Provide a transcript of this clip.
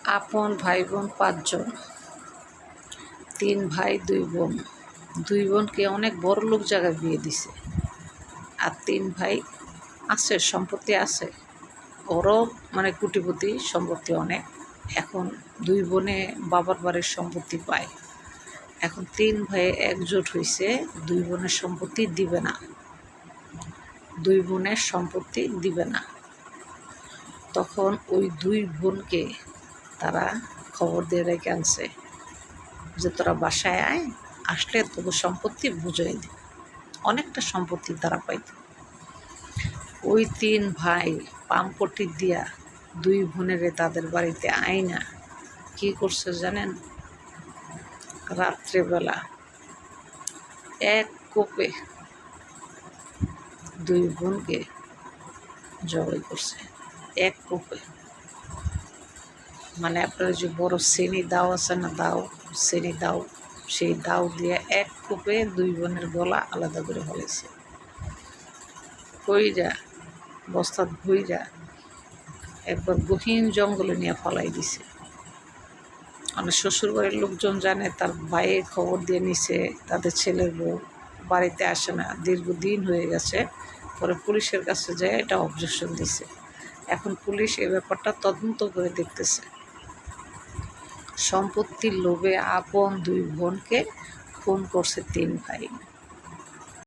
আপন ভাই বোন ৫ জন, ৩ ভাই ২ বোন। ২ বোনকে অনেক বড়লোক জায়গায় বিয়ে দিছে। আর ৩ ভাই আছে, সম্পত্তি আছে, ওরও মানে কোটিপতি, সম্পত্তি অনেক। এখন ২ বোনে বাবার বাড়ির সম্পত্তি পায়। এখন ৩ ভাইয়ে একজোট হইছে ২ বোনের সম্পত্তি দিবে না, ২ বোনের সম্পত্তি দিবে না। তখন ওই ২ বোনকে তারা খবর দিয়ে রেখে আনছে যে তোরা বাসায় আয়, আসলে তোকে সম্পত্তি বুঝিয়ে দিবে, অনেকটা সম্পত্তি তারা পাইত। ওই ৩ ভাই পাম্পটি দিয়া ২ বোনেরে তাদের বাড়িতে আইনা কী করছে জানেন? রাত্রেবেলা এক কোপে ২ বোনকে জবাই করছে, এক কোপে। মানে আপনার যে বড় শ্রেণী দাও আছে না, দাও, শ্রেণী দাও, সেই দাও দিয়ে এক কোপে ২ বোনের গলা আলাদা করে ফেলেছে। কইরা বস্তা ভইরা একবার গহীন জঙ্গলে নিয়ে ফলাই দিছে। মানে শ্বশুরবাড়ির লোকজন জানে, তার ভাইয়ে খবর দিয়ে নিছে, তাদের ছেলের বউ বাড়িতে আসে না, দীর্ঘদিন হয়ে গেছে। পরে পুলিশের কাছে যায় এটা অবজেকশন দিছে। এখন পুলিশ এই ব্যাপারটা তদন্ত করে দেখতেছে। সম্পত্তির লোভে আপন ২ বোনকে খুন করছে ৩ ভাই।